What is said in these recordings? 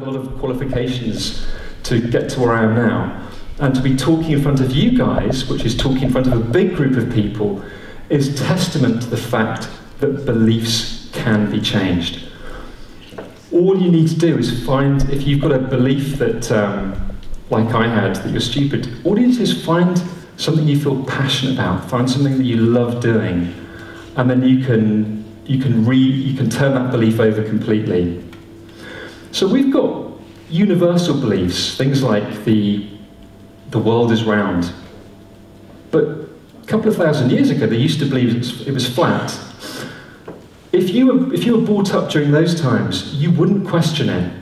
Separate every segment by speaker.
Speaker 1: a lot of qualifications to get to where I am now. And to be talking in front of you guys, which is talking in front of a big group of people, is testament to the fact that beliefs can be changed. All you need to do is find, if you've got a belief that, like I had, that you're stupid, all you need to do is find something you feel passionate about, find something that you love doing, and then you can turn that belief over completely. So we've got universal beliefs, things like the world is round. But a couple of thousand years ago, they used to believe it was flat. If you were brought up during those times, you wouldn't question it.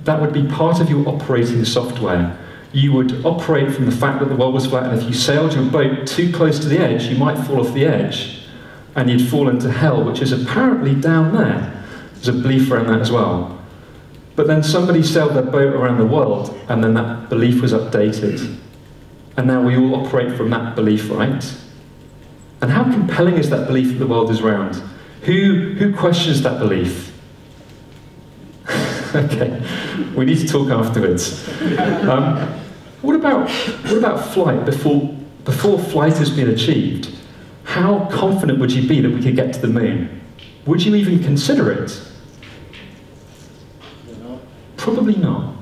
Speaker 1: That would be part of your operating software. You would operate from the fact that the world was flat, and if you sailed your boat too close to the edge, you might fall off the edge, and you'd fall into hell, which is apparently down there. There's a belief around that as well. But then somebody sailed their boat around the world, and then that belief was updated. And now we all operate from that belief, right? And how compelling is that belief that the world is round? Who questions that belief? Okay, we need to talk afterwards. What about flight? Before flight has been achieved, how confident would you be that we could get to the moon? Would you even consider it? Probably not.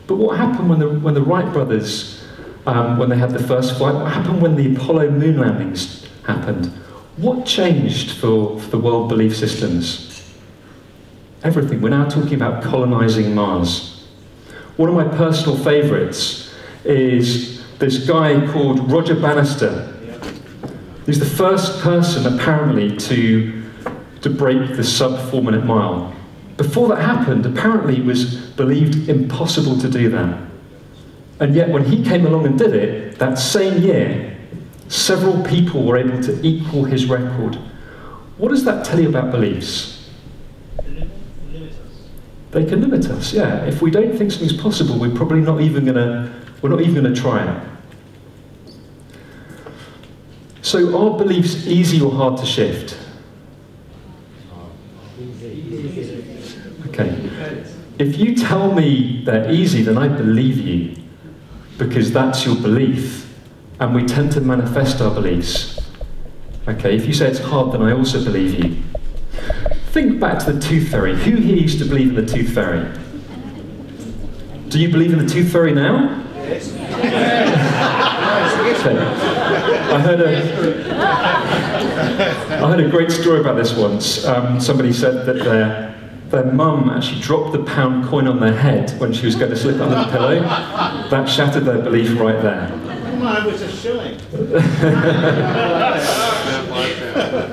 Speaker 1: But what happened when the Wright brothers, when they had the first flight? What happened when the Apollo moon landings happened? What changed for the world belief systems? Everything. We're now talking about colonizing Mars. One of my personal favorites is this guy called Roger Bannister. He's the first person, apparently, to break the sub-4 minute mile. Before that happened, apparently it was believed impossible to do that. And yet when he came along and did it, that same year, several people were able to equal his record. What does that tell you about beliefs? They can limit us, yeah. If we don't think something's possible, we're probably not even gonna try it. So are beliefs easy or hard to shift? Okay. If you tell me they're easy, then I believe you, because that's your belief, and we tend to manifest our beliefs. Okay, if you say it's hard, then I also believe you. Think back to the tooth fairy. Who here used to believe in the tooth fairy? Do you believe in the tooth fairy now? Yes. Okay. I heard a great story about this once. Somebody said that their mum actually dropped the £1 coin on their head when she was going to slip under the pillow. That shattered their belief right there.
Speaker 2: Mine was a shilling.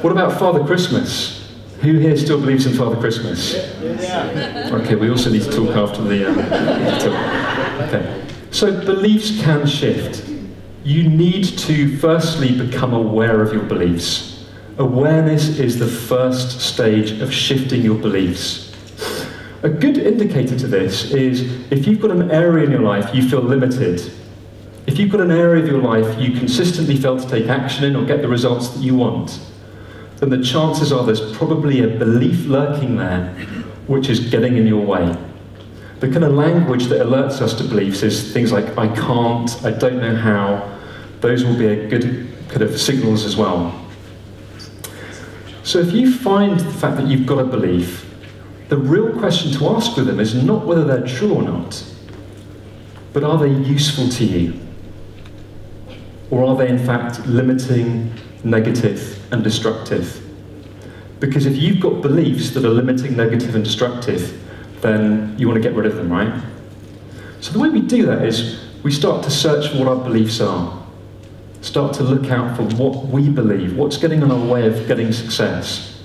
Speaker 1: What about Father Christmas? Who here still believes in Father Christmas?
Speaker 2: Yeah.
Speaker 1: Okay, we also need to talk after the... Okay. So beliefs can shift. You need to firstly become aware of your beliefs. Awareness is the first stage of shifting your beliefs. A good indicator to this is if you've got an area in your life you feel limited, if you've got an area of your life you consistently fail to take action in or get the results that you want, then the chances are there's probably a belief lurking there which is getting in your way. The kind of language that alerts us to beliefs is things like, I can't, I don't know how. Those will be a good kind of signals as well. So if you find the fact that you've got a belief, the real question to ask with them is not whether they're true or not, but are they useful to you? Or are they in fact limiting, negative, and destructive? Because if you've got beliefs that are limiting, negative, and destructive, then you want to get rid of them, right? So the way we do that is we start to search for what our beliefs are. Start to look out for what we believe, what's getting in our way of getting success.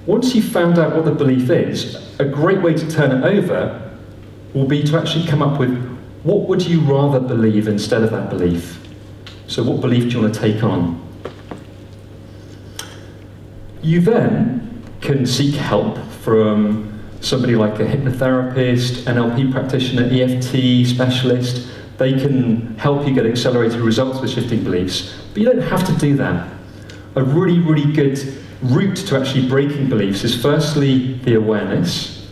Speaker 1: Once you've found out what the belief is, a great way to turn it over will be to actually come up with what would you rather believe instead of that belief. So what belief do you want to take on? You then can seek help from somebody like a hypnotherapist, NLP practitioner, EFT specialist. They can help you get accelerated results with shifting beliefs, but you don't have to do that. A really, really good route to actually breaking beliefs is firstly the awareness,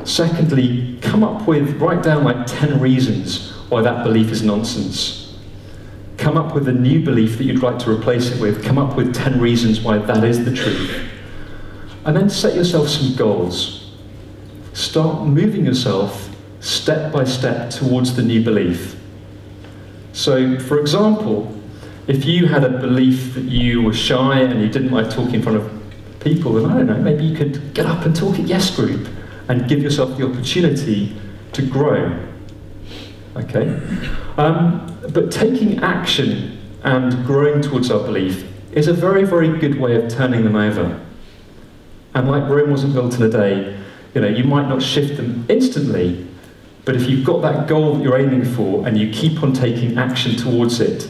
Speaker 1: Secondly, write down like 10 reasons why that belief is nonsense. Come up with a new belief that you'd like to replace it with. Come up with 10 reasons why that is the truth. And then set yourself some goals. Start moving yourself step by step towards the new belief. So, for example, if you had a belief that you were shy and you didn't like talking in front of people, then I don't know, maybe you could get up and talk at YESx Group and give yourself the opportunity to grow. Okay? But taking action and growing towards our belief is a very, very good way of turning them over. And like Rome wasn't built in a day, you might not shift them instantly, but if you've got that goal that you're aiming for and you keep on taking action towards it,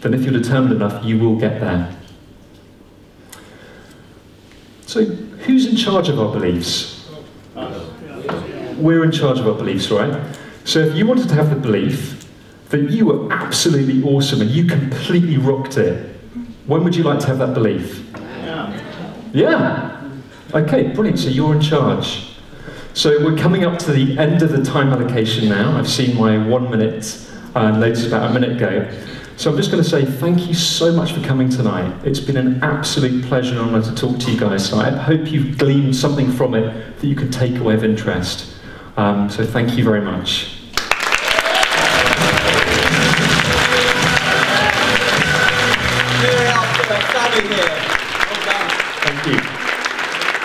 Speaker 1: then if you're determined enough, you will get there. So, who's in charge of our beliefs? We're in charge of our beliefs, right? So if you wanted to have the belief that you were absolutely awesome and you completely rocked it, when would you like to have that belief? Yeah. Okay, brilliant. So you're in charge. So we're coming up to the end of the time allocation now. I've seen my 1 minute notice about a minute ago. So I'm just going to say thank you so much for coming tonight. It's been an absolute pleasure and honour to talk to you guys tonight. I hope you've gleaned something from it that you can take away of interest. So thank you very much. Thank you.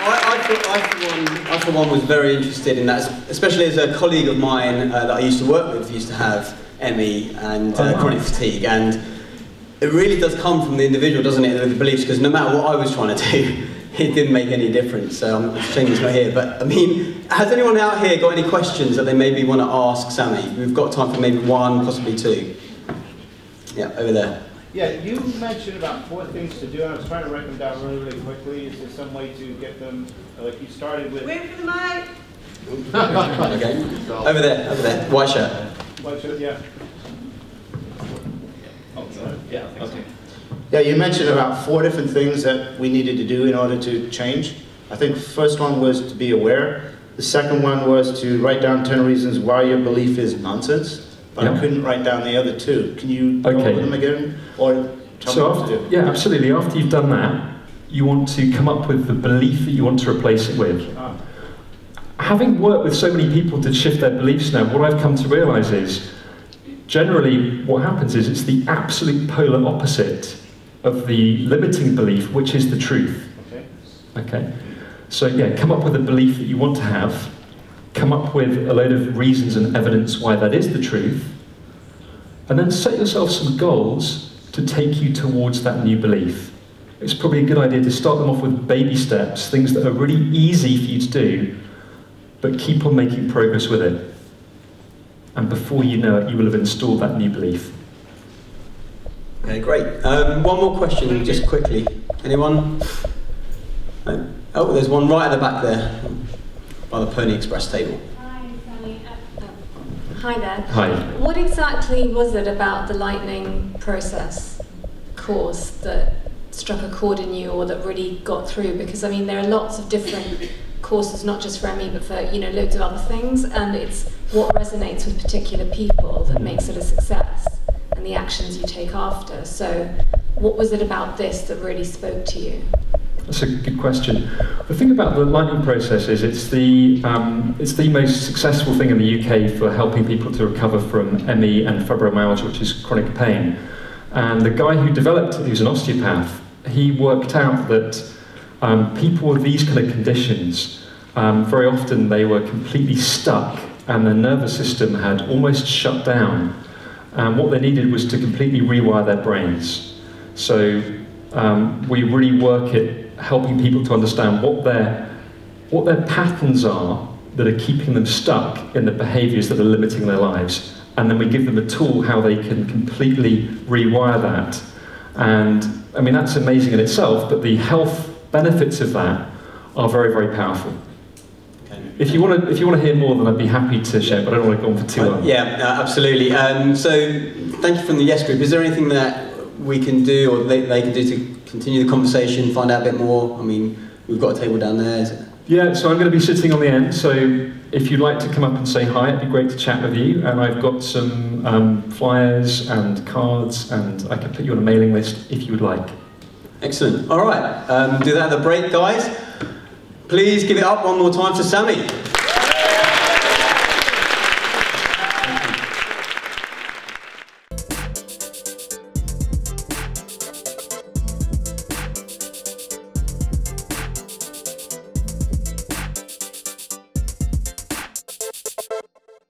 Speaker 3: I for one was very interested in that, especially as a colleague of mine that I used to work with used to have ME and chronic fatigue, and it really does come from the individual, doesn't it, the beliefs, because no matter what I was trying to do, it didn't make any difference, so I'm ashamed he's not here. But I mean, has anyone out here got any questions that they maybe want to ask Sammy? We've got time for maybe one, possibly two. Yeah, over there.
Speaker 2: Yeah, you mentioned about 4 things to do, and I was trying to write them down really, really quickly. Is there some way to get them, like you started with...
Speaker 4: Wait for the mic!
Speaker 3: Okay, over there, white shirt.
Speaker 2: White shirt, yeah. Oh, sorry. Yeah, okay.
Speaker 5: Yeah, you mentioned about 4 different things that we needed to do in order to change. I think the first one was to be aware. The second one was to write down 10 reasons why your belief is nonsense. But I couldn't write down the other 2. Can you go over them again? Or tell me what to do?
Speaker 1: Yeah, absolutely. After you've done that, you want to come up with the belief that you want to replace it with. Having worked with so many people to shift their beliefs now, what I've come to realise is, generally what happens is it's the absolute polar opposite of the limiting belief, which is the truth. Okay? So yeah, come up with a belief that you want to have, come up with a load of reasons and evidence why that is the truth, and then set yourself some goals to take you towards that new belief. It's probably a good idea to start them off with baby steps, things that are really easy for you to do, but keep on making progress with it. And before you know it, you will have installed that new belief.
Speaker 3: Okay, great. One more question, just quickly. Anyone? No? Oh, there's one right at the back there, by the Pony Express table.
Speaker 4: Hi, Sally. Hi there.
Speaker 1: Hi.
Speaker 4: What exactly was it about the lightning process course that struck a chord in you, or that really got through? Because I mean, there are lots of different courses, not just for ME, but for loads of other things, and it's what resonates with particular people that makes it a success, and the actions you take after. So, what was it about this that really spoke to you?
Speaker 1: That's a good question. The thing about the lightning process is it's the most successful thing in the UK for helping people to recover from ME and fibromyalgia, which is chronic pain. And the guy who developed it, who's an osteopath, he worked out that people with these kind of conditions, very often they were completely stuck and their nervous system had almost shut down. And what they needed was to completely rewire their brains. So we really work at helping people to understand what their patterns are that are keeping them stuck in the behaviours that are limiting their lives. And then we give them a tool how they can completely rewire that. And I mean, that's amazing in itself, but the health benefits of that are very, very powerful. Okay. If you want to hear more, then I'd be happy to share, but I don't want to go on for too long.
Speaker 3: Yeah, absolutely. So thank you from the YESx Group. Is there anything that we can do, or they can do to continue the conversation, find out a bit more? I mean, we've got a table down there.
Speaker 1: Yeah, so I'm going to be sitting on the end, so if you'd like to come up and say hi, it'd be great to chat with you. And I've got some flyers and cards, and I can put you on a mailing list if you would like.
Speaker 3: Excellent. All right, do that at the break, guys. Please give it up one more time for Sammy.